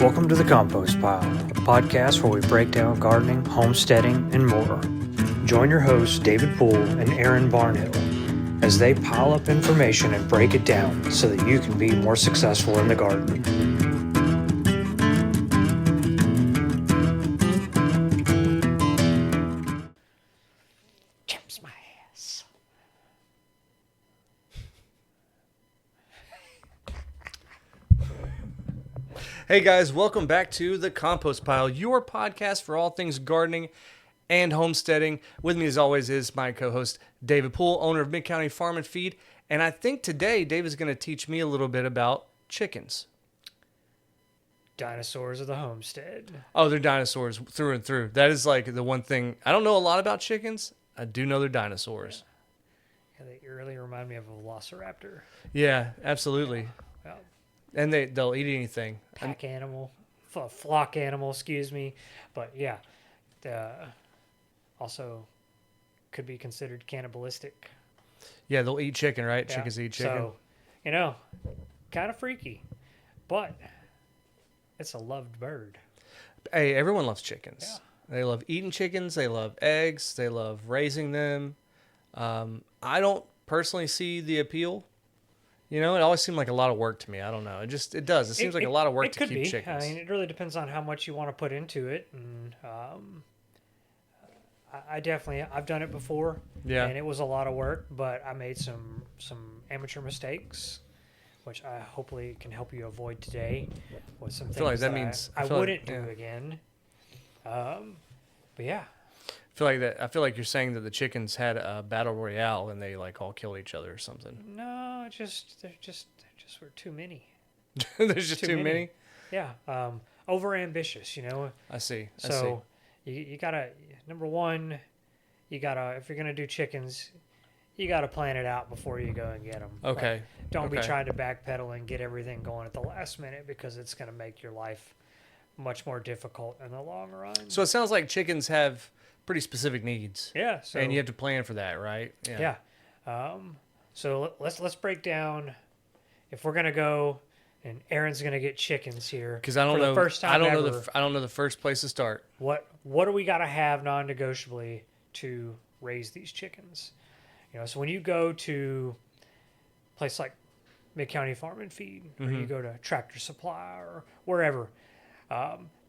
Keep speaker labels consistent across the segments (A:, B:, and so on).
A: Welcome to the Compost Pile, a podcast where we break down gardening, homesteading, and more. Join your hosts, David Poole and Aaron Barnhill, as they pile up information and break it down so that you can be more successful in the garden. Jumps my ass.
B: Hey guys, welcome back to the Compost Pile, your podcast for all things gardening and homesteading. With me as always is my co-host David Poole, owner of Mid-County Farm and Feed. And I think today Dave is going to teach me a little bit about chickens.
A: Dinosaurs of the homestead.
B: Oh, they're dinosaurs through and through. That is like the one thing. I don't know a lot about chickens. I do know they're dinosaurs.
A: Yeah, they really remind me of a velociraptor.
B: Yeah, absolutely.
A: Yeah.
B: And they'll eat anything.
A: Pack animal, flock animal, excuse me. But yeah, also could be considered cannibalistic.
B: Yeah, they'll eat chicken, right?
A: Yeah.
B: Chickens eat chicken.
A: So, kind of freaky, but it's a loved bird.
B: Hey, everyone loves chickens.
A: Yeah.
B: They love eating chickens. They love eggs. They love raising them. I don't personally see the appeal. You know, it always seemed like a lot of work to me. I don't know. It does. It seems like a lot of work to keep chickens.
A: I mean, it really depends on how much you want to put into it. And I've done it before.
B: Yeah.
A: And it was a lot of work, but I made some amateur mistakes, which I hopefully can help you avoid today with some things I wouldn't do again. But yeah.
B: I feel like you're saying that the chickens had a battle royale and they like all kill each other or something.
A: No, there just were too many.
B: There's just too many?
A: Yeah. Over ambitious, you know.
B: I see.
A: So you gotta, number one, if you're gonna do chickens, you gotta plan it out before you go and get them.
B: Okay.
A: Like, don't be trying to backpedal and get everything going at the last minute, because it's gonna make your life much more difficult in the long run.
B: So it sounds like chickens have pretty specific needs.
A: Yeah. So,
B: and you have to plan for that, right?
A: Yeah. So let's break down, if we're gonna go, and Aaron's gonna get chickens here.
B: Because I don't know. I don't know the first place to start.
A: What do we gotta have non-negotiably to raise these chickens? You know, so when you go to a place like Mid-County Farm and Feed, or you go to Tractor Supply or wherever,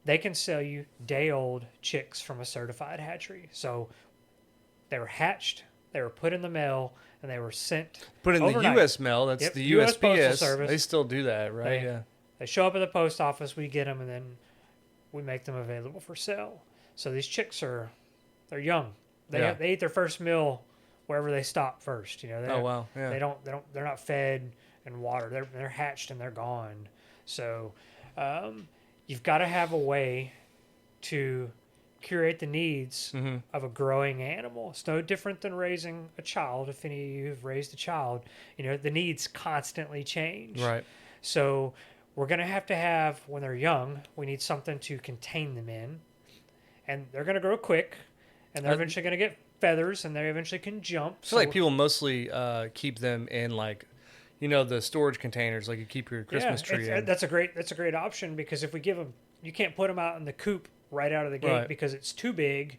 A: they can sell you day-old chicks from a certified hatchery. So they were hatched, they were put in the mail, and they were sent overnight.
B: The U.S. mail. That's the
A: US Postal
B: USPS.
A: Service.
B: They still do that, right?
A: They show up at the post office, we get them, and then we make them available for sale. So these chicks they're young. They eat their first meal wherever they stop first. You know.
B: Oh wow. Yeah.
A: They're not fed and water. They're hatched and they're gone. So. You've got to have a way to curate the needs of a growing animal. It's no different than raising a child. If any of you have raised a child, you know, the needs constantly change.
B: Right.
A: So we're going to have, when they're young, we need something to contain them in. And they're going to grow quick, and they're eventually going to get feathers, and they eventually can jump.
B: I feel like people mostly keep them in, like, you know, the storage containers, like you keep your Christmas tree in.
A: That's a great option, because if we give them, you can't put them out in the coop right out of the gate because it's too big,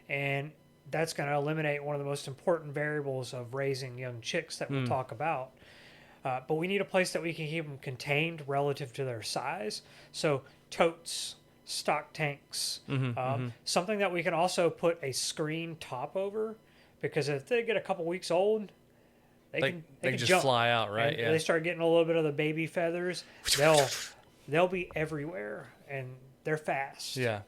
A: and that's going to eliminate one of the most important variables of raising young chicks that we'll talk about. But we need a place that we can keep them contained relative to their size. So totes, stock tanks, something that we can also put a screen top over, because if they get a couple weeks old, They can
B: just
A: jump.
B: Fly out, right?
A: And they start getting a little bit of the baby feathers. They'll be everywhere, and they're fast.
B: Yeah.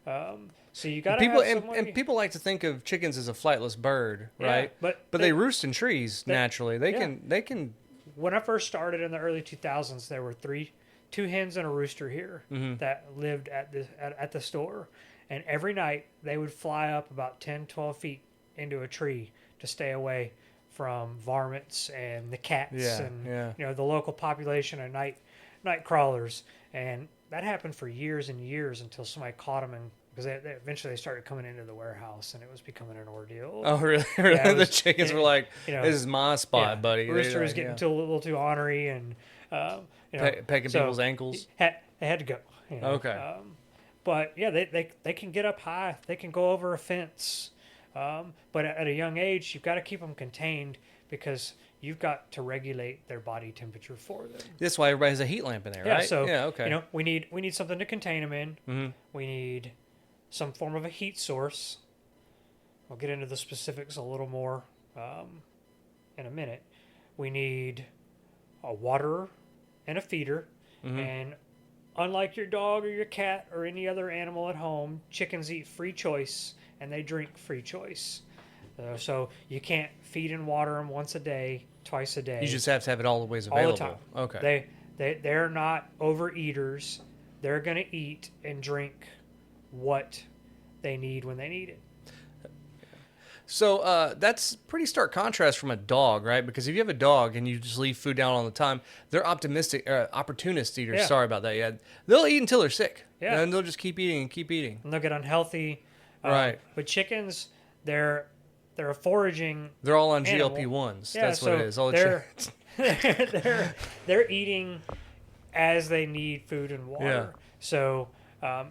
A: So you got
B: to people like to think of chickens as a flightless bird, right?
A: Yeah, but
B: they roost in trees naturally. They can.
A: When I first started in the early 2000s, there were two hens and a rooster here that lived at the store, and every night they would fly up about 10, 12 feet into a tree to stay away from varmints and the cats and you know, the local population of night crawlers. And that happened for years and years until somebody caught them, and because eventually they started coming into the warehouse, and it was becoming an ordeal.
B: Oh, really? Yeah, the chickens were like, "This is my spot, buddy."
A: Rooster was getting a little too ornery, and
B: pecking people's ankles.
A: Had They had to go.
B: Okay.
A: But yeah, they can get up high. They can go over a fence. But at a young age, you've got to keep them contained because you've got to regulate their body temperature for them.
B: That's why everybody has a heat lamp in there, right?
A: So
B: Okay.
A: we need something to contain them in.
B: Mm-hmm.
A: We need some form of a heat source. I'll get into the specifics a little more in a minute. We need a waterer and a feeder.
B: Mm-hmm.
A: And unlike your dog or your cat or any other animal at home, chickens eat free choice and they drink free choice. So you can't feed and water them once a day, twice a day.
B: You just have to have it always available.
A: All the time.
B: Okay.
A: They're not overeaters. They're going to eat and drink what they need when they need it.
B: So that's pretty stark contrast from a dog, right? Because if you have a dog and you just leave food down all the time, they're opportunist eaters.
A: Yeah.
B: Sorry about that. Yeah, they'll eat until they're sick.
A: Yeah.
B: And they'll just keep eating and keep eating.
A: And they'll get unhealthy.
B: Right.
A: But chickens, they're a foraging.
B: They're all on
A: animal.
B: GLP-1s.
A: Yeah,
B: That's what it is. All the
A: they're eating as they need food and water.
B: Yeah.
A: So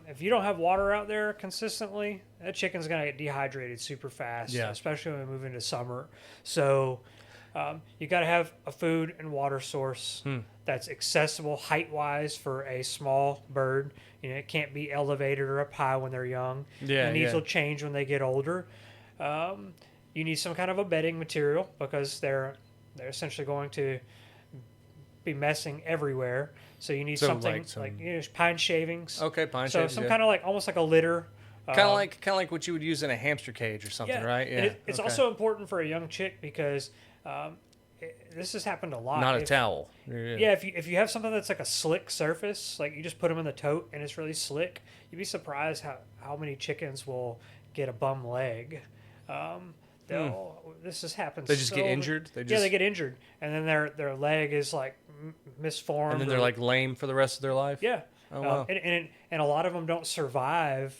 A: if you don't have water out there consistently, that chicken's going to get dehydrated super fast, especially when we move into summer. So you got to have a food and water source that's accessible height-wise for a small bird. It can't be elevated or up high when they're young. The needs will change when they get older. You need some kind of a bedding material because they're essentially going to be messing everywhere. So you need something like pine shavings.
B: Okay, pine
A: shavings.
B: So
A: some kind of almost like a litter.
B: Kind of like what you would use in a hamster cage or something, right? Yeah.
A: It's also important for a young chick because this has happened a lot.
B: Not a towel.
A: Yeah, if you have something that's like a slick surface, like you just put them in the tote and it's really slick, you'd be surprised how many chickens will get a bum leg. This has happened.
B: They just get injured.
A: They get injured, and then their leg is like misformed,
B: and then they're like lame for the rest of their life.
A: Yeah.
B: Oh wow.
A: And a lot of them don't survive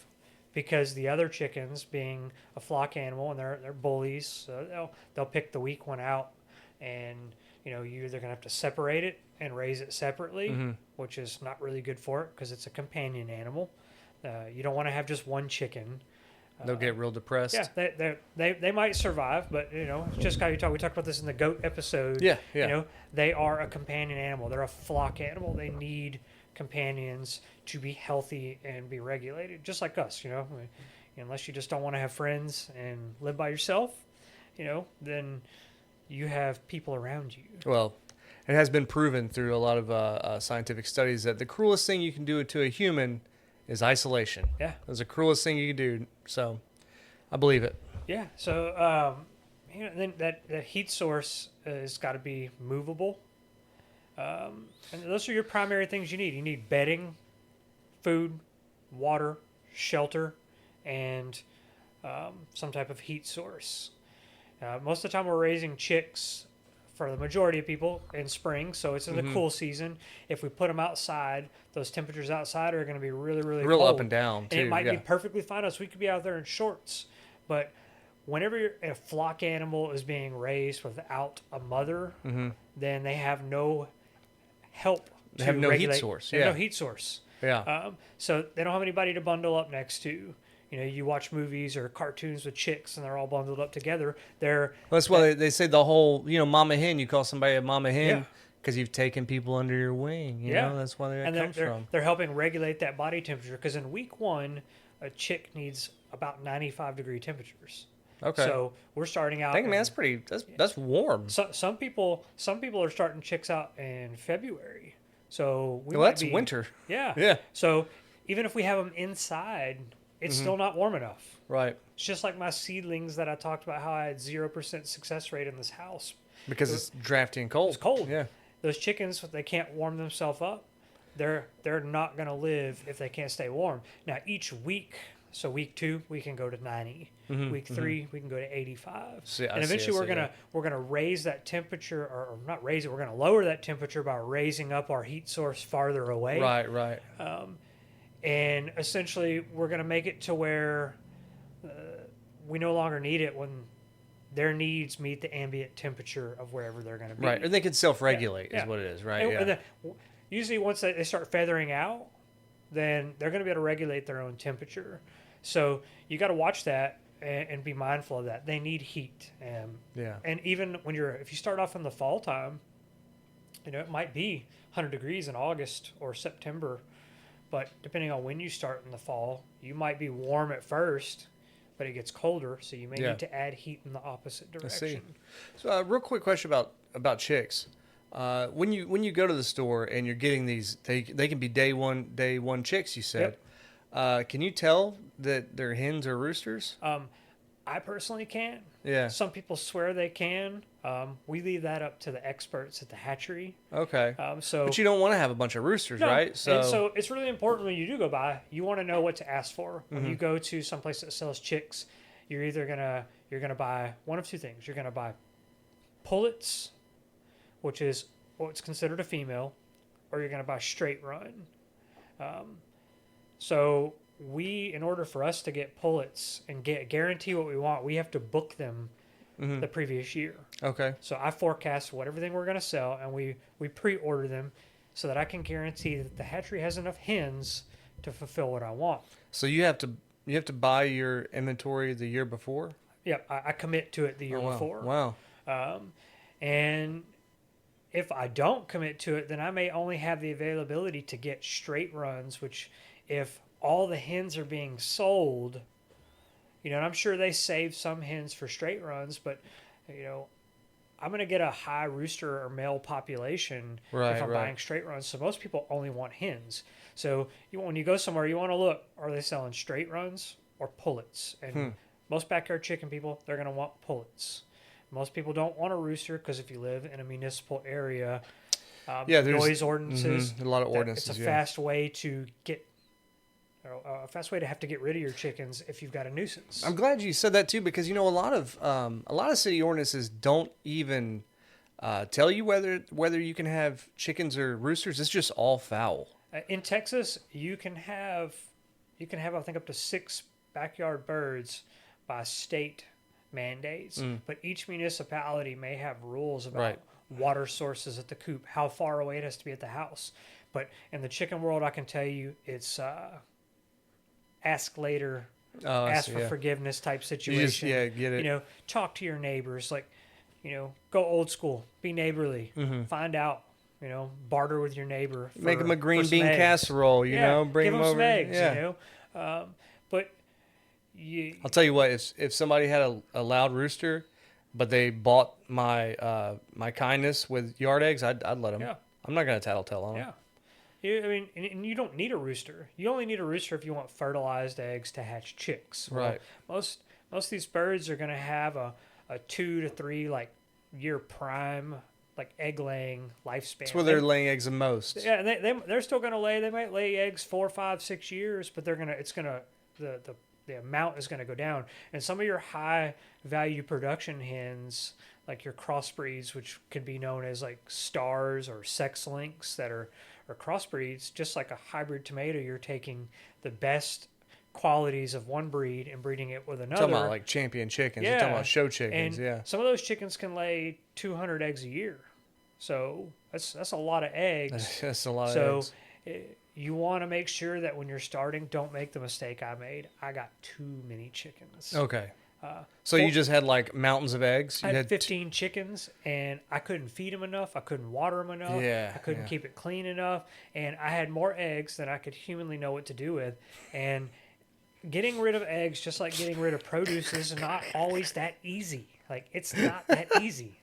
A: because the other chickens, being a flock animal, and they're bullies, so they'll pick the weak one out, and you're either gonna have to separate it and raise it separately, which is not really good for it because it's a companion animal. You don't want to have just one chicken.
B: They'll get real depressed.
A: Yeah, they might survive, but it's just how you talk. We talked about this in the goat episode.
B: Yeah.
A: They are a companion animal. They're a flock animal. They need companions to be healthy and be regulated, just like us. Unless you just don't want to have friends and live by yourself, then you have people around you.
B: Well, it has been proven through a lot of scientific studies that the cruelest thing you can do to a human is isolation.
A: Yeah.
B: It's the cruelest thing you can do. So I believe it.
A: Yeah. So, then that heat source has got to be movable. And those are your primary things you need. You need bedding, food, water, shelter, and some type of heat source. Most of the time we're raising chicks for the majority of people in spring, so it's in the cool season. If we put them outside, those temperatures outside are going to be really, really
B: real
A: cold.
B: Up and down, too.
A: And it might be perfectly fine. So we could be out there in shorts. But whenever a flock animal is being raised without a mother, then they have no help.
B: They have no heat source.
A: They have no heat source.
B: Yeah.
A: So they don't have anybody to bundle up next to. You watch movies or cartoons with chicks, and they're all bundled up together.
B: That's why they say the whole, mama hen. You call somebody a mama hen because you've taken people under your wing. You know, that's where that comes from.
A: They're helping regulate that body temperature because in week 1, a chick needs about 95-degree temperatures.
B: Okay.
A: So we're starting out.
B: I think, man, that's warm.
A: So, some people are starting chicks out in February. So
B: that's winter.
A: Yeah.
B: Yeah.
A: So even if we have them inside, it's still not warm enough.
B: Right.
A: It's just like my seedlings that I talked about how I had 0% success rate in this house.
B: Because it's drafty and cold.
A: It's cold.
B: Yeah.
A: Those chickens, they can't warm themselves up. They're not going to live if they can't stay warm. Now, each week, so week 2, we can go to 90. Week 3, we can go to 85. And eventually we're gonna raise that temperature, or not raise it, we're going to lower that temperature by raising up our heat source farther away.
B: Right.
A: And essentially, we're going to make it to where we no longer need it when their needs meet the ambient temperature of wherever they're going to be.
B: Right, or they can self-regulate is what it is, right?
A: And usually once they start feathering out, then they're going to be able to regulate their own temperature. So you got to watch that and be mindful of that. They need heat. And even if you start off in the fall time, it might be 100 degrees in August or September, but depending on when you start in the fall, you might be warm at first, but it gets colder, so you may need to add heat in the opposite direction.
B: I see. So, real quick question about chicks. When you go to the store and you're getting these, they can be day one chicks. You said, can you tell that they're hens or roosters?
A: I personally can't.
B: Yeah.
A: Some people swear they can. We leave that up to the experts at the hatchery.
B: Okay.
A: So,
B: but you don't want to have a bunch of roosters, right?
A: And so it's really important when you do go by, you want to know what to ask for. When you go to some place that sells chicks, you're either gonna buy one of two things. You're gonna buy pullets, which is what's considered a female, or you're gonna buy straight run. So in order for us to get pullets and guarantee what we want, we have to book them the previous year.
B: Okay.
A: So I forecast what everything we're going to sell, and we pre-order them so that I can guarantee that the hatchery has enough hens to fulfill what I want.
B: So you have to buy your inventory the year before?
A: Yeah, I commit to it the year before.
B: Wow.
A: And if I don't commit to it, then I may only have the availability to get straight runs, which if all the hens are being sold, and I'm sure they save some hens for straight runs, but, I'm going to get a high rooster or male population if I'm buying straight runs. So most people only want hens. So when you go somewhere, you want to look, are they selling straight runs or pullets? And most backyard chicken people, they're going to want pullets. Most people don't want a rooster because if you live in a municipal area, there's noise ordinances.
B: A lot of ordinances.
A: It's a fast way to have to get rid of your chickens if you've got a nuisance.
B: I'm glad you said that too, because a lot of city ordinances don't even tell you whether you can have chickens or roosters. It's just all fowl.
A: In Texas, you can have I think up to 6 backyard birds by state mandates, but each municipality may have rules about water sources at the coop, how far away it has to be at the house. But in the chicken world, I can tell you it's ask later, ask for forgiveness type situation.
B: Get it.
A: Talk to your neighbors, go old school, be neighborly, find out, barter with your neighbor.
B: Make them a green bean casserole, bring
A: give them
B: over.
A: some eggs,
B: Yeah.
A: But
B: I'll tell you what, if somebody had a loud rooster, but they bought my my kindness with yard eggs, I'd let them.
A: Yeah.
B: I'm not going to tattletale on them.
A: Yeah. And you don't need a rooster. You only need a rooster if you want fertilized eggs to hatch chicks.
B: Right.
A: Most of these birds are going to have a 2 to 3 year prime egg laying lifespan.
B: That's where they're laying eggs the most.
A: Yeah, and they're still going to lay. They might lay eggs 4, 5, 6 years, but the amount is going to go down. And some of your high value production hens, like your crossbreeds, which could be known as stars or sex links that are crossbreeds, just like a hybrid tomato, you're taking the best qualities of one breed and breeding it with another.
B: You're talking about champion chickens. You're talking about show chickens.
A: And some of those chickens can lay 200 eggs a year. So that's a lot of eggs.
B: That's a lot of eggs.
A: So you want to make sure that when you're starting, don't make the mistake I made. I got too many chickens.
B: Okay. So you just had mountains of eggs?
A: I had 15 chickens, and I couldn't feed them enough. I couldn't water them enough. I couldn't keep it clean enough. And I had more eggs than I could humanly know what to do with. And getting rid of eggs, just like getting rid of produce, is not always that easy. It's not that easy.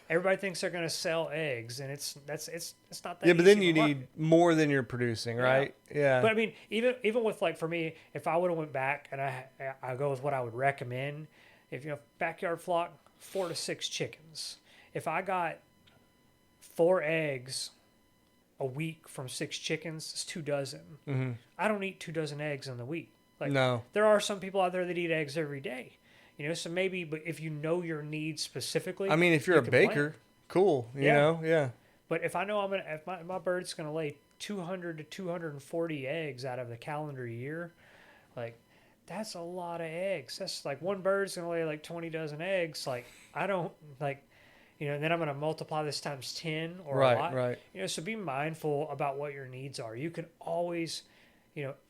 A: Everybody thinks they're going to sell eggs, and it's not that easy.
B: Yeah, but then you need more than you're producing, right? Yeah.
A: But I mean, even with for me, if I would have went back and I go with what I would recommend, if backyard flock, 4 to 6 chickens. If I got 4 eggs a week from 6 chickens, it's 2 dozen. Mm-hmm. I don't eat 2 dozen eggs in the week.
B: No.
A: There are some people out there that eat eggs every day. So maybe, but if you know your needs specifically,
B: I mean, if you're a baker, cool, you know, yeah.
A: But if I know if my bird's gonna lay 200 to 240 eggs out of the calendar year, that's a lot of eggs. That's one bird's gonna lay 20 dozen eggs. I don't and then I'm going to multiply this times 10 or
B: Right,
A: a lot.
B: right.
A: So be mindful about what your needs are. You can always,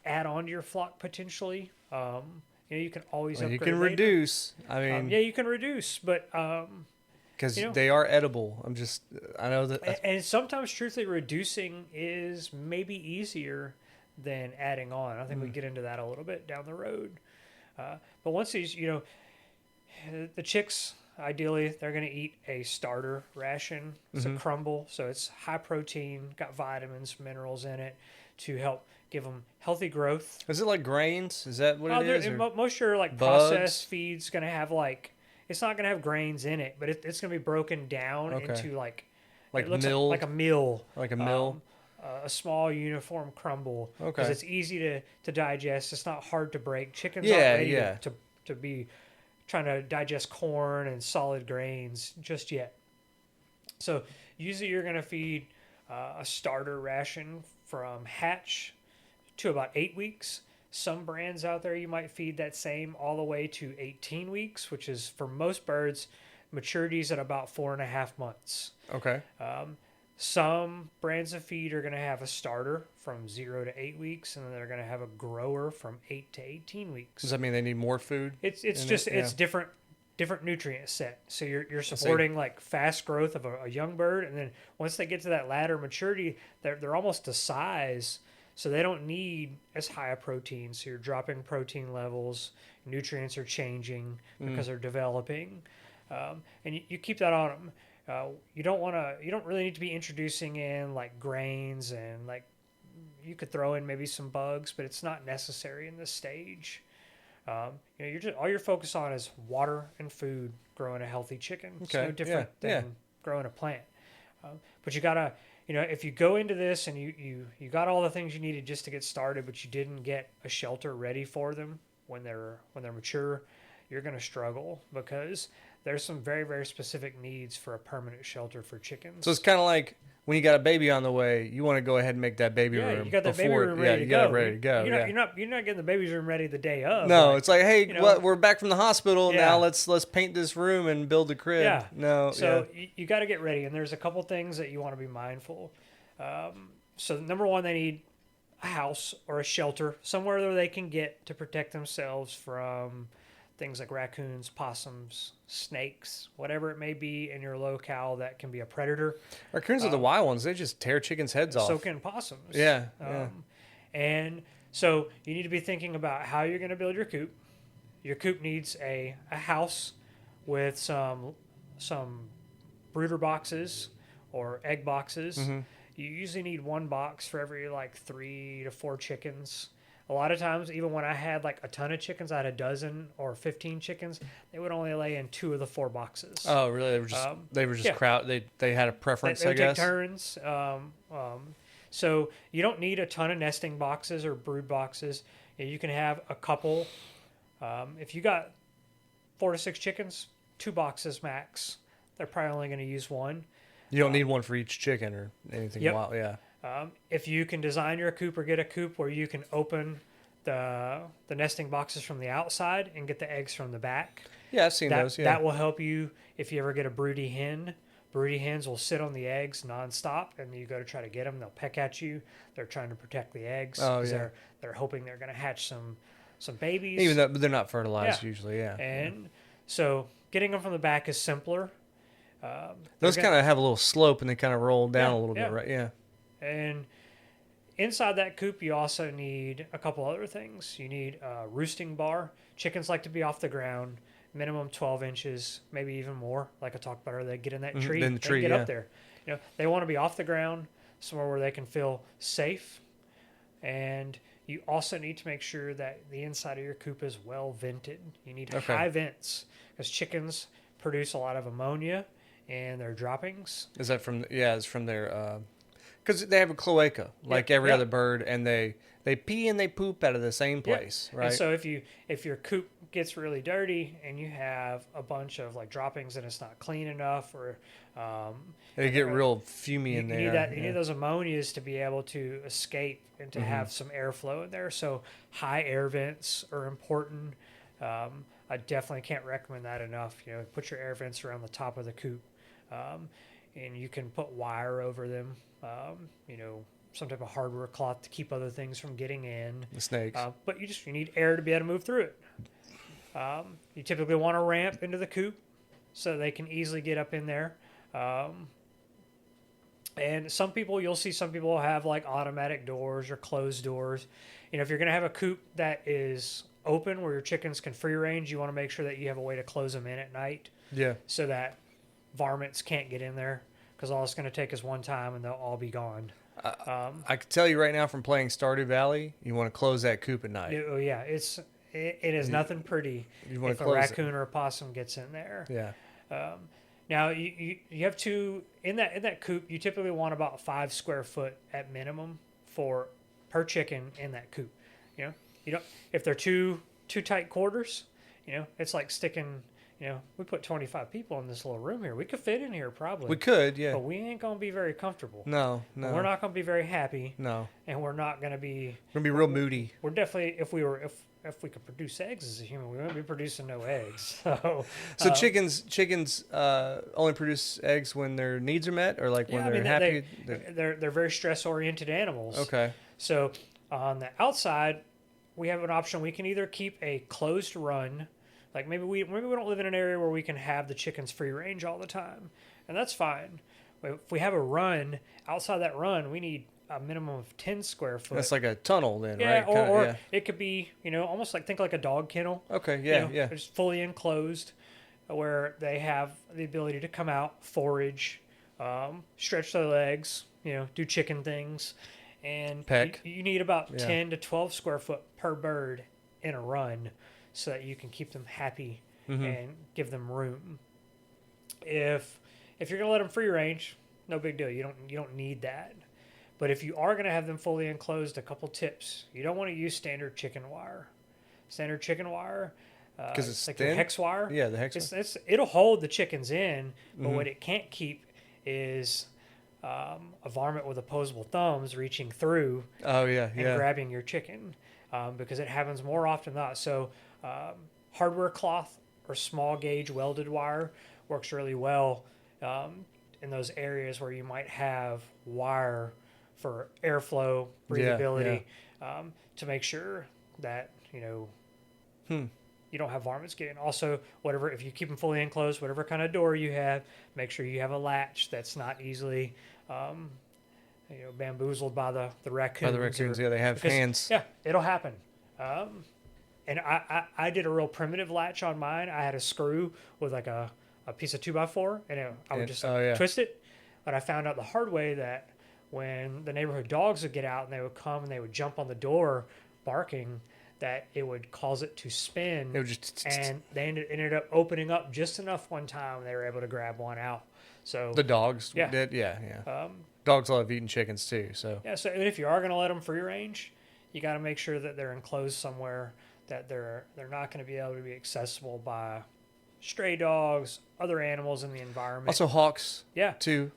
A: add on to your flock potentially. You can always
B: Well, you
A: upgrade
B: can
A: later.
B: reduce. I mean,
A: Yeah, you can reduce, but
B: because they are edible. I know that.
A: and sometimes truthfully reducing is maybe easier than adding on. I think we get into that a little bit down the road. But once these, the chicks, ideally, they're going to eat a starter ration. It's a crumble, so it's high protein, got vitamins, minerals in it to help give them healthy growth.
B: Is it like grains? Is that what it is?
A: Most of your
B: bugs?
A: processed feed's going to have it's not going to have grains in it, but it's going to be broken down into
B: like
A: it looks
B: milled?
A: like a mill.
B: Like a mill?
A: A small uniform crumble because it's easy to digest. It's not hard to break. Chickens aren't ready to be trying to digest corn and solid grains just yet. So usually you're going to feed a starter ration from hatch to about 8 weeks. Some brands out there you might feed that same all the way to 18 weeks, which is for most birds maturities at about 4.5 months.
B: Okay.
A: Some brands of feed are going to have a starter from 0 to 8 weeks, and then they're going to have a grower from 8 to 18 weeks.
B: Does that mean they need more food?
A: It's different nutrient set. So you're supporting like fast growth of a young bird, and then once they get to that latter maturity, they're almost to size, so they don't need as high a protein. So you're dropping protein levels, nutrients are changing because they're developing, and you keep that on them. You don't really need to be introducing in like grains and like you could throw in maybe some bugs, but it's not necessary in this stage. You're just all you're focused on is water and food growing a healthy chicken. It's no different than growing a plant. But you gotta, if you go into this and you got all the things you needed just to get started, but you didn't get a shelter ready for them when they're mature, you're gonna struggle because there's some very, very specific needs for a permanent shelter for chickens.
B: So it's kind of like when you got a baby on the way, you want to go ahead and make that baby room.
A: You got that baby room ready to go.
B: Got it ready to go.
A: You're not getting the baby's room ready the day of.
B: No, it's like, hey, we're back from the hospital now. Let's paint this room and build the crib.
A: Yeah.
B: No.
A: So you got to get ready, and there's a couple things that you want to be mindful. So number one, they need a house or a shelter somewhere where they can get to protect themselves from things like raccoons, possums, snakes, whatever it may be in your locale that can be a predator.
B: Raccoons are the wild ones. They just tear chickens' heads off.
A: So can possums.
B: Yeah.
A: And so you need to be thinking about how you're going to build your coop. Your coop needs a house with some brooder boxes or egg boxes.
B: Mm-hmm.
A: You usually need one box for every 3 to 4 chickens. A lot of times, even when I had a ton of chickens, I had a dozen or 15 chickens, they would only lay in 2 of the 4 boxes.
B: Oh, really? They were just crowd. They had a preference,
A: they
B: I guess.
A: Take turns. So you don't need a ton of nesting boxes or brood boxes. You can have a couple. If you got 4 to 6 chickens, 2 boxes max. They're probably only going to use one.
B: You don't need one for each chicken or anything wild. Yeah.
A: If you can design your coop or get a coop where you can open the nesting boxes from the outside and get the eggs from the back.
B: Yeah, I've seen those. Yeah.
A: That will help you if you ever get a broody hen. Broody hens will sit on the eggs nonstop, and you go to try to get them. They'll peck at you. They're trying to protect the eggs.
B: Oh, yeah.
A: They're hoping they're going to hatch some babies.
B: Even though they're not fertilized usually, yeah.
A: And so getting them from the back is simpler.
B: Those kind of have a little slope, and they kind of roll down a little bit, right? Yeah.
A: And inside that coop, you also need a couple other things. You need a roosting bar. Chickens like to be off the ground, minimum 12 inches, maybe even more. Like I talked about earlier, they get in that tree, they get up there. They want to be off the ground, somewhere where they can feel safe. And you also need to make sure that the inside of your coop is well vented. You need high vents because chickens produce a lot of ammonia in their droppings.
B: Is that from? Yeah, it's from their. Because they have a cloaca, like every other bird, and they pee and they poop out of the same place, right?
A: And so if your coop gets really dirty and you have a bunch of droppings and it's not clean enough, or
B: they get real fumey in there.
A: You need those ammonias to be able to escape and to have some airflow in there. So high air vents are important. I definitely can't recommend that enough. Put your air vents around the top of the coop. And you can put wire over them, some type of hardware cloth to keep other things from getting in.
B: The snakes.
A: But you need air to be able to move through it. You typically want a ramp into the coop so they can easily get up in there. And you'll see some people have like automatic doors or closed doors. If you're going to have a coop that is open where your chickens can free range, you want to make sure that you have a way to close them in at night.
B: Yeah.
A: So that varmints can't get in there, because all it's going to take is one time and they'll all be gone.
B: I can tell you right now from playing Stardew Valley, you want to close that coop at night.
A: Yeah, it is nothing pretty if a raccoon or a possum gets in there.
B: Yeah.
A: Now you have to in that coop. You typically want about 5 square foot at minimum per chicken in that coop. You don't if they're too tight quarters. It's like sticking. We put 25 people in this little room here. We could fit in here probably.
B: We could, yeah.
A: But we ain't gonna be very comfortable.
B: No.
A: We're not gonna be very happy.
B: No.
A: And we're not gonna be.
B: We're gonna be real moody.
A: We're definitely if we could produce eggs as a human, we wouldn't be producing no eggs.
B: So chickens only produce eggs when their needs are met, or like when they're happy.
A: They're very stress oriented animals.
B: Okay.
A: So on the outside, we have an option. We can either keep a closed run, like maybe we don't live in an area where we can have the chickens free range all the time, and that's fine. But if we have a run, outside that run, we need a minimum of 10 square foot.
B: That's like a tunnel then,
A: yeah,
B: right?
A: Or it could be, almost think like a dog kennel.
B: Okay, yeah.
A: It's fully enclosed where they have the ability to come out, forage, stretch their legs, do chicken things. And
B: peck.
A: You need about 10 to 12 square foot per bird in a run so that you can keep them happy and give them room. If you're going to let them free range, no big deal. You don't need that. But if you are going to have them fully enclosed, a couple tips. You don't want to use standard chicken wire. Standard chicken wire,
B: because it's
A: like
B: thin?
A: your hex wire.
B: Yeah, the hex wire.
A: It'll hold the chickens in, but what it can't keep is a varmint with opposable thumbs reaching through and grabbing your chicken, because it happens more often than not. So hardware cloth or small gauge welded wire works really well in those areas where you might have wire for airflow, breathability, to make sure that you don't have varmints getting. Also, if you keep them fully enclosed, whatever kind of door you have, make sure you have a latch that's not easily bamboozled by the raccoons.
B: By the raccoons, they have hands.
A: Yeah, it'll happen. And I did a real primitive latch on mine. I had a screw with like a piece of 2x4, and I would just twist it. But I found out the hard way that when the neighborhood dogs would get out and they would come and they would jump on the door barking, that it would cause it to spin.
B: It would just
A: and they ended up opening up just enough one time they were able to grab one out. So
B: the dogs did, dogs love eating chickens too. So
A: so if you are going to let them free range, you got to make sure that they're enclosed somewhere that they're not going to be able to be accessible by stray dogs, other animals in the environment.
B: Also hawks.
A: Yeah.
B: Too.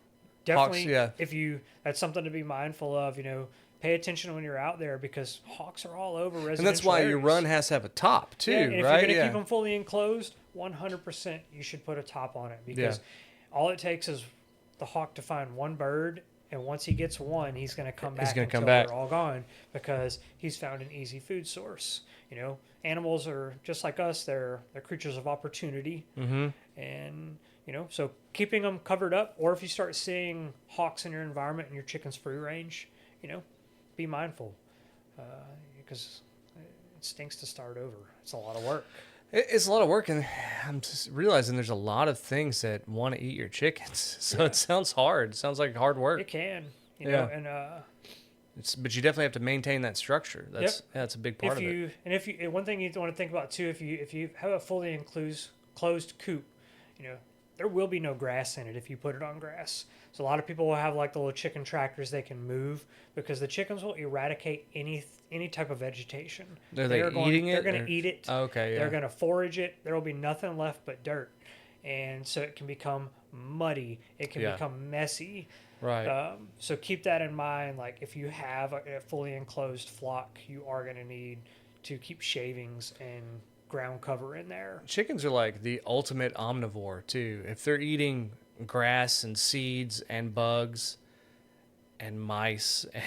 A: Definitely.
B: Hawks,
A: that's something to be mindful of. Pay attention when you're out there, because hawks are all over residential
B: and that's why
A: areas.
B: your run has to have a top too,
A: and if
B: right?
A: you're going to keep them fully enclosed, 100% you should put a top on it, because all it takes is the hawk to find one bird, and once he gets one, he's going to come back until they're all gone, because he's found an easy food source. Animals are just like us; they're creatures of opportunity, and so keeping them covered up, or if you start seeing hawks in your environment and your chicken's free range, be mindful, because it stinks to start over. It's a lot of work.
B: It's a lot of work, and I'm just realizing there's a lot of things that want to eat your chickens. So it sounds hard. It sounds like hard work.
A: It can, know, and
B: but you definitely have to maintain that structure. That's a big part of it.
A: And one thing you want to think about too, if you have a fully closed coop, there will be no grass in it if you put it on grass. So a lot of people will have like the little chicken tractors they can move, because the chickens will eradicate any type of vegetation.
B: Are they eating it?
A: They're going to eat it.
B: Oh, okay,
A: They're going to forage it. There will be nothing left but dirt. And so it can become muddy. It can become messy.
B: Right.
A: So keep that in mind. Like if you have a fully enclosed flock, you are going to need to keep shavings and ground cover in there.
B: Chickens are like the ultimate omnivore too. If they're eating grass and seeds and bugs and mice. And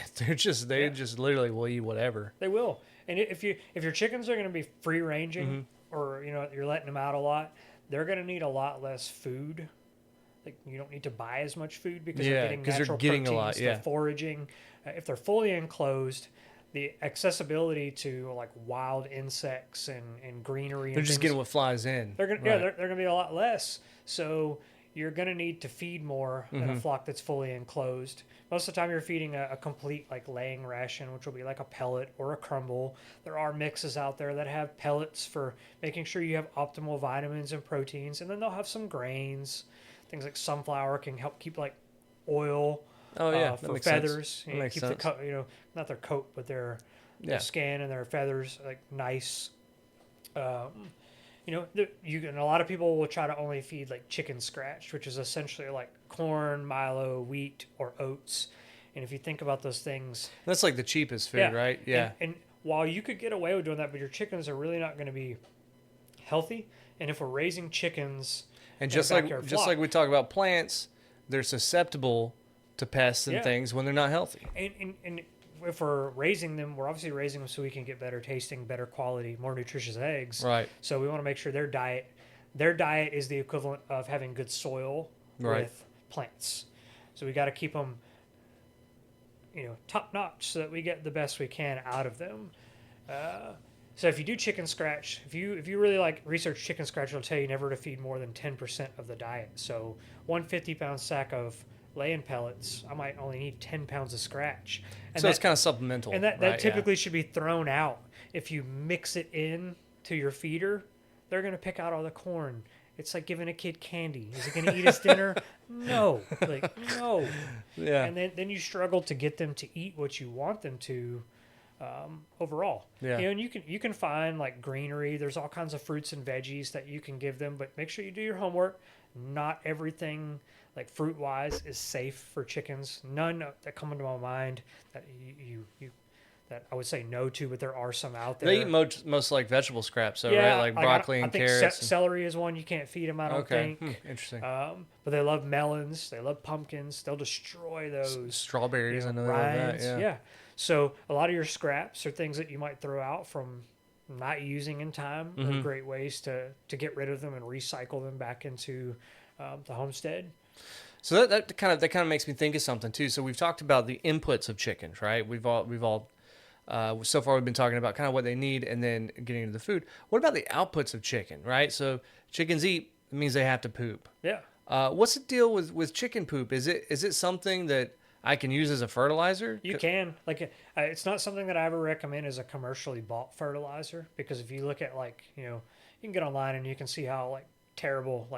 B: they just literally will eat whatever.
A: They will. And if your chickens are going to be free ranging, or you're letting them out a lot, they're going to need a lot less food. Like, you don't need to buy as much food because they're getting natural proteins. A lot. They're foraging. If they're fully enclosed, the accessibility to like wild insects and greenery.
B: They're just getting what flies in.
A: They're gonna be a lot less. So you're gonna need to feed more than a flock that's fully enclosed. Most of the time, you're feeding a complete like laying ration, which will be like a pellet or a crumble. There are mixes out there that have pellets for making sure you have optimal vitamins and proteins, and then they'll have some grains. Things like sunflower can help keep like oil. For feathers.
B: Makes
A: keep
B: sense.
A: the coat, not their coat, but their skin and their feathers like nice. And a lot of people will try to only feed like chicken scratch, which is essentially like corn, milo, wheat, or oats. And if you think about those things,
B: that's like the cheapest food, right? Yeah.
A: And while you could get away with doing that, but your chickens are really not going to be healthy. And if we're raising chickens,
B: and just like we talk about plants, they're susceptible to pests and things when they're not healthy.
A: And if we're raising them, we're obviously raising them so we can get better tasting, better quality, more nutritious eggs.
B: Right.
A: So we want to make sure their diet is the equivalent of having good soil with plants. So we got to keep them, top notch so that we get the best we can out of them. So if you do chicken scratch, if you really like research chicken scratch, it'll tell you never to feed more than 10% of the diet. So 150-pound sack of laying pellets, I might only need 10 pounds of scratch. And
B: so it's kind of supplemental.
A: And that typically should be thrown out. If you mix it in to your feeder, they're going to pick out all the corn. It's like giving a kid candy. Is it going to eat his dinner? No. No.
B: Yeah.
A: And then you struggle to get them to eat what you want them to overall.
B: Yeah.
A: And you can find like greenery. There's all kinds of fruits and veggies that you can give them, but make sure you do your homework. Not everything like fruit wise is safe for chickens. None that come into my mind that you that I would say no to, but there are some out there.
B: They eat most like vegetable scraps, right? Like broccoli and carrots.
A: Celery is one you can't feed them, I don't think.
B: Interesting.
A: But they love melons. They love pumpkins. They'll destroy those.
B: Strawberries, I know they love that.
A: Yeah. So a lot of your scraps are things that you might throw out from not using in time. They're great ways to get rid of them and recycle them back into the homestead.
B: So that kind of makes me think of something too. So we've talked about the inputs of chickens, right? We've all so far we've been talking about kind of what they need and then getting into the food. What about the outputs of chicken, right? So chickens eat, it means they have to poop.
A: Yeah.
B: What's the deal with chicken poop? Is it something that I can use as a fertilizer?
A: You can. It's not something that I ever recommend as a commercially bought fertilizer, because if you look at you can get online and you can see how terrible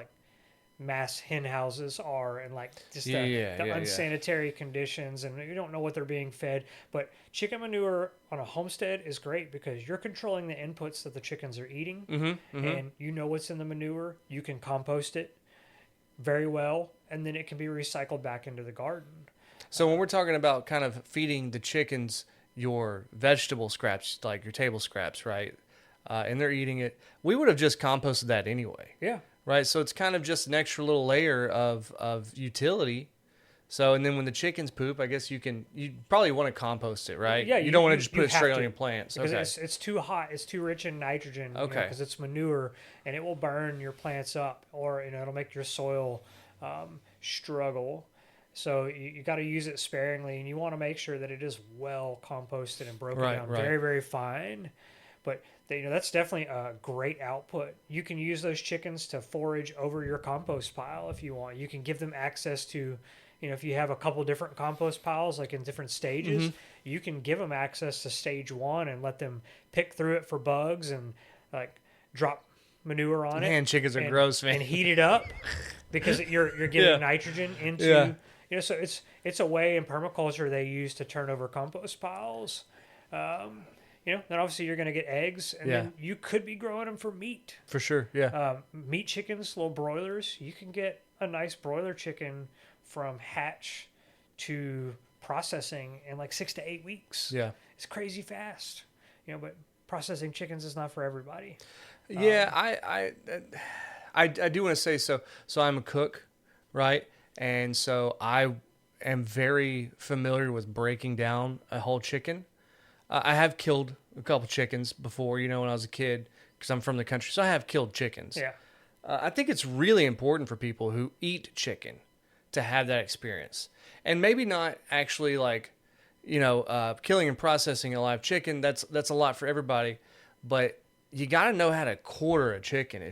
A: mass hen houses are and the unsanitary conditions, and you don't know what they're being fed. But chicken manure on a homestead is great because you're controlling the inputs that the chickens are eating, and you know what's in the manure. You can compost it very well, and then it can be recycled back into the garden.
B: So when we're talking about kind of feeding the chickens your vegetable scraps, like your table scraps, right, and they're eating it, we would have just composted that anyway.
A: Yeah.
B: Right, so it's kind of just an extra little layer of utility. So, and then when the chickens poop, I guess you probably want to compost it, right?
A: Yeah,
B: you don't want to just put it straight on your plants.
A: Because it's too hot, it's too rich in nitrogen. Because it's manure, and it will burn your plants up, or it'll make your soil struggle. So you got to use it sparingly, and you want to make sure that it is well composted and broken down very, very fine. But that's definitely a great output. You can use those chickens to forage over your compost pile if you want. You can give them access to, if you have a couple different compost piles, like in different stages, you can give them access to stage 1 and let them pick through it for bugs and drop manure on it.
B: Man, chickens are gross, man.
A: And heat it up because you're getting nitrogen into. So it's a way in permaculture they use to turn over compost piles. Then obviously you're going to get eggs, and then you could be growing them for meat.
B: For sure, yeah.
A: Meat chickens, little broilers, you can get a nice broiler chicken from hatch to processing in 6 to 8 weeks.
B: Yeah.
A: It's crazy fast. But processing chickens is not for everybody.
B: Yeah, I do want to say so I'm a cook, right? And so I am very familiar with breaking down a whole chicken. I have killed a couple chickens before, when I was a kid, because I'm from the country. So I have killed chickens.
A: Yeah.
B: I think it's really important for people who eat chicken to have that experience. And maybe not actually like, killing and processing a live chicken. That's a lot for everybody. But you got to know how to quarter a chicken.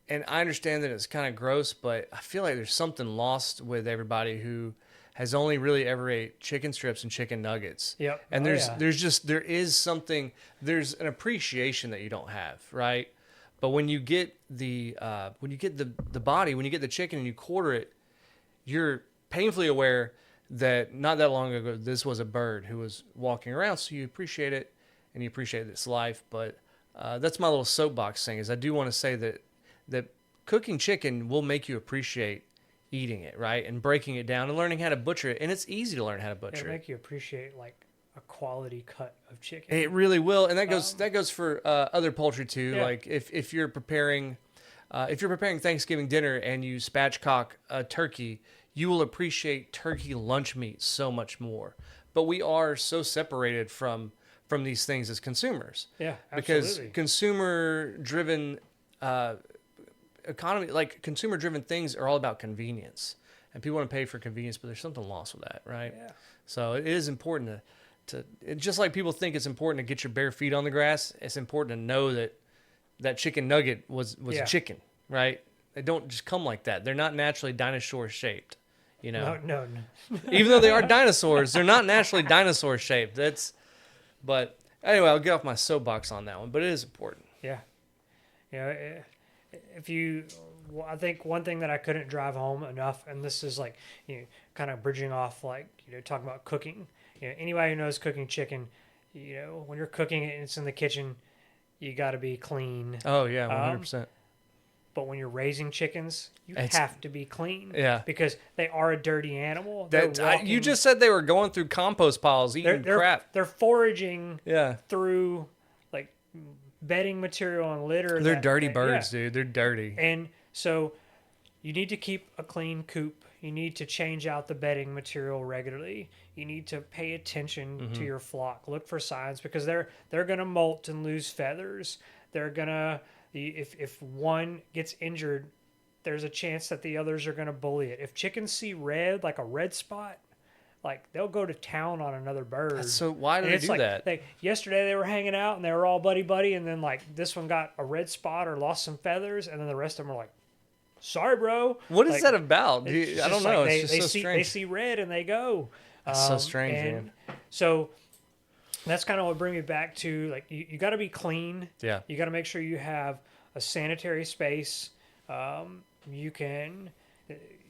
B: And I understand that it's kind of gross, but I feel like there's something lost with everybody who has only really ever ate chicken strips and chicken nuggets.
A: Yep.
B: And there's an appreciation that you don't have, right? But when you get the body, when you get the chicken and you quarter it, you're painfully aware that not that long ago this was a bird who was walking around, so you appreciate it and you appreciate its life. But that's my little soapbox thing, is I do want to say that cooking chicken will make you appreciate eating it, right? And breaking it down and learning how to butcher it. And it's easy to learn how to butcher
A: It'll
B: it.
A: make you appreciate like a quality cut of chicken.
B: It really will. And that goes for other poultry too.
A: Yeah.
B: Like if you're preparing Thanksgiving dinner and you spatchcock a turkey, you will appreciate turkey lunch meat so much more. But we are so separated from these things as consumers.
A: Yeah, absolutely.
B: Because consumer-driven economy, like consumer-driven things, are all about convenience, and people want to pay for convenience. But there's something lost with that, right?
A: Yeah.
B: So it is important to just like people think it's important to get your bare feet on the grass. It's important to know that chicken nugget was a chicken, right? They don't just come like that. They're not naturally dinosaur shaped,
A: No.
B: Even though they are dinosaurs, they're not naturally dinosaur shaped. But anyway, I'll get off my soapbox on that one. But it is important.
A: Yeah. I think one thing that I couldn't drive home enough, and this is like, kind of bridging off, like, talking about cooking. Anybody who knows cooking chicken, when you're cooking it and it's in the kitchen, you got to be clean.
B: Oh yeah, 100%.
A: But when you're raising chickens, you have to be clean.
B: Yeah.
A: Because they are a dirty animal.
B: You just said they were going through compost piles, eating crap.
A: They're foraging
B: Yeah.
A: through like bedding material and litter.
B: They're dirty birds, dude. They're dirty.
A: And so you need to keep a clean coop. You need to change out the bedding material regularly. You need to pay attention to your flock. Look for signs, because they're going to molt and lose feathers. They're going to... If one gets injured, there's a chance that the others are going to bully it. If chickens see red, like a red spot, like they'll go to town on another bird.
B: So why do they do that?
A: Yesterday they were hanging out and they were all buddy, and then like this one got a red spot or lost some feathers, and then the rest of them are like, "Sorry, bro."
B: What is that about? I don't know. It's just so strange.
A: They see red and they go.
B: That's so strange,
A: and
B: man.
A: So that's kind of what brings me back to, like, you got to be clean.
B: Yeah.
A: You got to make sure you have a sanitary space. You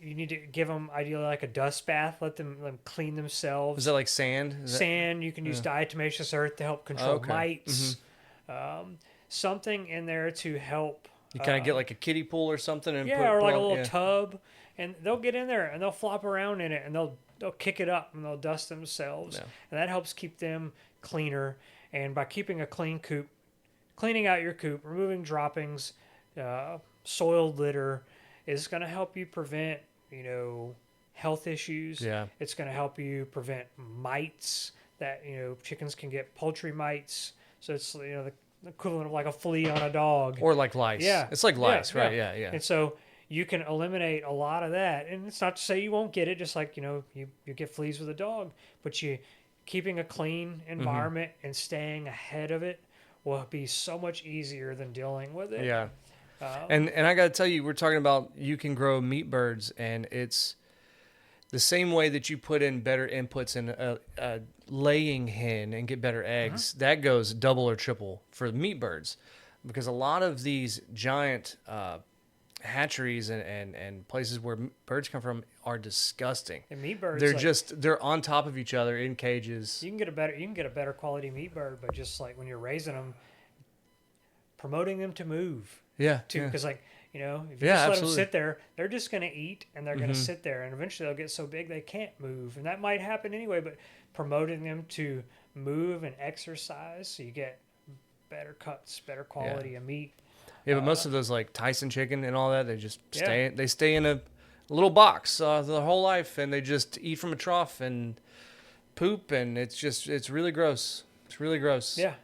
A: need to give them ideally like a dust bath. Let them clean themselves.
B: Is that like sand?
A: Sand. You can use diatomaceous earth to help control mites. Something in there to help.
B: You kind of get like a kiddie pool or something, and
A: or like a little tub, and they'll get in there and they'll flop around in it, and they'll kick it up and they'll dust themselves, and that helps keep them cleaner. And by keeping a clean coop, cleaning out your coop, removing droppings, soiled litter, is going to help you prevent health issues. It's going to help you prevent mites that chickens can get, poultry mites. So it's the equivalent of like a flea on a dog,
B: or like lice. It's like lice, right? Yeah.
A: And so you can eliminate a lot of that. And it's not to say you won't get it, just like you get fleas with a dog, but keeping a clean environment and staying ahead of it will be so much easier than dealing with it.
B: Yeah. And I got to tell you, we're talking about you can grow meat birds, and it's the same way that you put in better inputs in a laying hen and get better eggs. That goes double or triple for meat birds, because a lot of these giant hatcheries and places where birds come from are disgusting.
A: And meat birds,
B: they're on top of each other in cages.
A: You can get a better quality meat bird, but just like when you're raising them, promoting them to move. Because if you just let them sit there, they're just going to eat, and they're going to sit there, and eventually they'll get so big they can't move, and that might happen anyway. But promoting them to move and exercise, so you get better cuts, better quality of meat.
B: Yeah, but most of those like Tyson chicken and all that, they just stay. They stay in little box their whole life, and they just eat from a trough and poop, and it's really gross. It's really gross.
A: Yeah.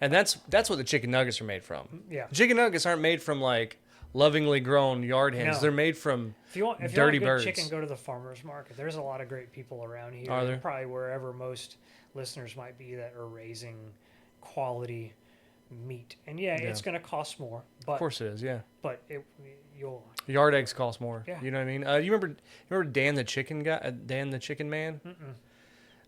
B: And that's what the chicken nuggets are made from.
A: Yeah.
B: Chicken nuggets aren't made from like lovingly grown yard hens.
A: No.
B: They're made from
A: If you want
B: dirty
A: good
B: birds.
A: chicken, go to the farmer's market. There's a lot of great people around here.
B: Are there?
A: Probably wherever most listeners might be that are raising quality meat. And it's going to cost more. But,
B: Of course it is, yeah.
A: But you'll...
B: Yard eggs cost more.
A: Yeah.
B: You know what I mean? You remember Dan the chicken guy, Dan the chicken man?
A: Mm-mm.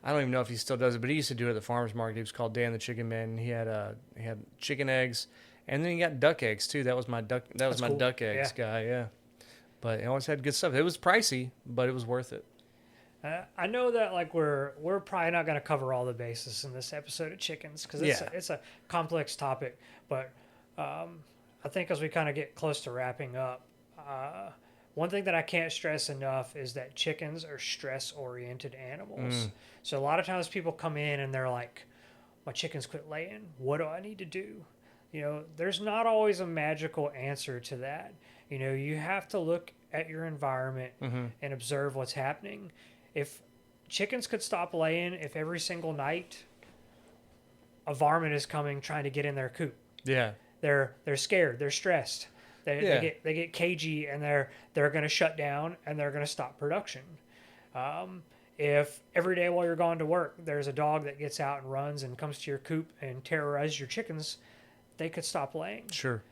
B: I don't even know if he still does it, but he used to do it at the farmer's market. He was called Dan the Chicken Man. And he had chicken eggs, and then he got duck eggs too. That was my duck. That was my
A: cool.
B: duck eggs guy. Yeah, but he always had good stuff. It was pricey, but it was worth it.
A: I know that like we're probably not going to cover all the bases in this episode of chickens because it's a complex topic. But I think as we kind of get close to wrapping up, one thing that I can't stress enough is that chickens are stress-oriented animals. So a lot of times people come in and they're like, my chickens quit laying. What do I need to do? You know, there's not always a magical answer to that. You know, you have to look at your environment and observe what's happening. If chickens could stop laying, if every single night a varmint is coming trying to get in their coop.
B: Yeah.
A: They're scared. They're stressed. They get cagey, and they're going to shut down, and they're going to stop production. If every day while you're going to work, there's a dog that gets out and runs and comes to your coop and terrorizes your chickens, they could stop laying.
B: Sure.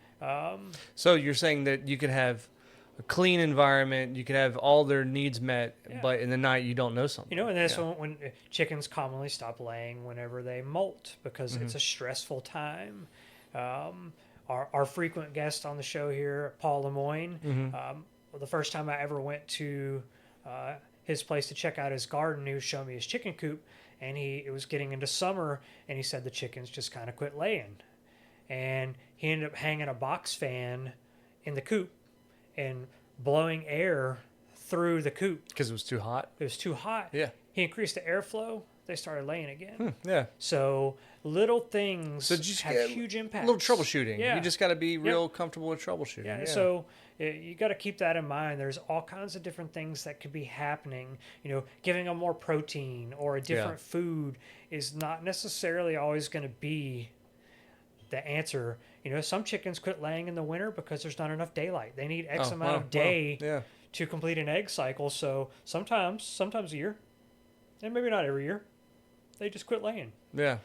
B: So you're saying that you could have a clean environment, you could have all their needs met, but in the night you don't know something.
A: You know, and that's when chickens commonly stop laying whenever they molt because it's a stressful time. Our frequent guest on the show here, Paul Lemoyne, the first time I ever went to his place to check out his garden, he was showing me his chicken coop, and it was getting into summer, and he said the chickens just kind of quit laying. And he ended up hanging a box fan in the coop and blowing air through the coop.
B: Because it was too hot?
A: It was too hot.
B: Yeah.
A: He increased the airflow. They started laying again.
B: Yeah.
A: So little things have huge impacts.
B: A little troubleshooting.
A: Yeah.
B: You just got to be real comfortable with troubleshooting.
A: Yeah. So you got to keep that in mind. There's all kinds of different things that could be happening. You know, giving them more protein or a different food is not necessarily always going to be the answer. You know, some chickens quit laying in the winter because there's not enough daylight. They need X amount of day to complete an egg cycle. So sometimes a year, and maybe not every year, they just quit laying. Yeah.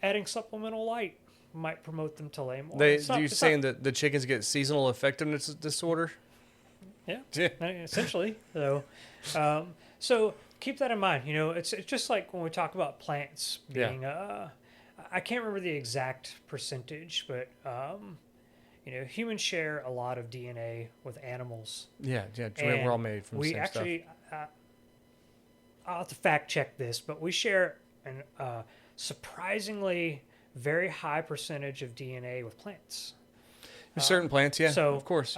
A: Adding supplemental light might promote them to lay more.
B: You're saying that the chickens get seasonal effectiveness disorder?
A: Yeah. Essentially. So keep that in mind. You know, it's just like when we talk about plants being I can't remember the exact percentage, but you know, humans share a lot of DNA with animals. Yeah.
B: We're all made from the same stuff.
A: We actually, I'll have to fact check this, but we share a surprisingly very high percentage of DNA with plants.
B: Certain plants, so, of course,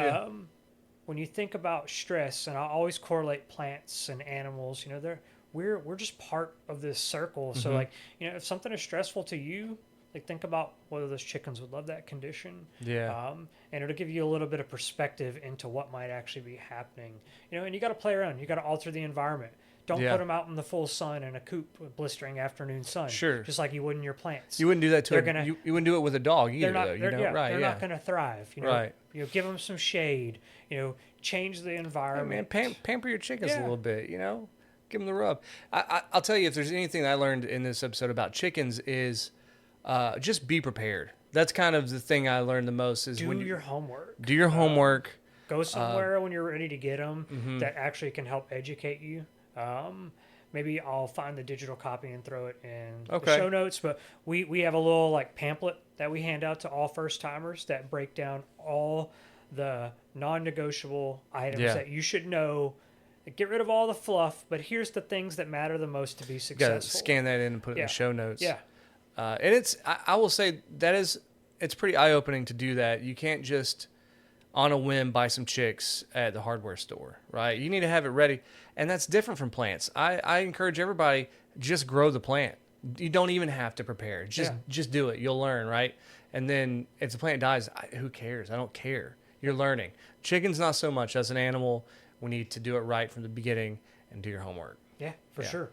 A: when you think about stress, and I always correlate plants and animals, you know, we're just part of this circle. So like, you know, if something is stressful to you, like think about whether those chickens would love that condition. Yeah. And it'll give you a little bit of perspective into what might actually be happening. You know, and you got to play around. You got to alter the environment. Don't put them out in the full sun in a coop with blistering afternoon sun. Sure. Just like you would in your plants.
B: You wouldn't do that you wouldn't do it with a dog either, though.
A: They're not going to thrive. You know? You know, give them some shade. You know, change the environment.
B: Hey man, pamper your chickens a little bit. You know, give them the rub. I'll tell you, if there's anything I learned in this episode about chickens is just be prepared. That's kind of the thing I learned the most. Is
A: do your homework.
B: Do your homework.
A: Go somewhere when you're ready to get them that actually can help educate you. Maybe I'll find the digital copy and throw it in the show notes. But we have a little like pamphlet that we hand out to all first timers that break down all the non-negotiable items that you should know. Get rid of all the fluff, but here's the things that matter the most to be successful.
B: You gotta scan that in and put it in the show notes. Yeah. And I will say it's pretty eye-opening to do that. You can't just on a whim buy some chicks at the hardware store, right? You need to have it ready. And that's different from plants. I encourage everybody, just grow the plant. You don't even have to prepare. Just do it. You'll learn, right? And then if the plant dies, who cares? I don't care. You're learning. Chickens, not so much. As an animal, we need to do it right from the beginning and do your homework.
A: Yeah, for sure.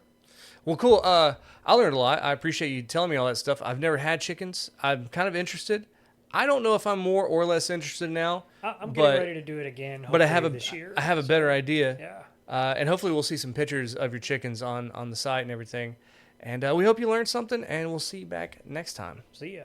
B: Well, cool. I learned a lot. I appreciate you telling me all that stuff. I've never had chickens. I'm kind of interested. I don't know if I'm more or less interested now.
A: I'm getting ready to do it again.
B: But I have
A: this year.
B: I have a better idea.
A: Yeah.
B: And hopefully we'll see some pictures of your chickens on the site and everything. And we hope you learned something, and we'll see you back next time.
A: See ya.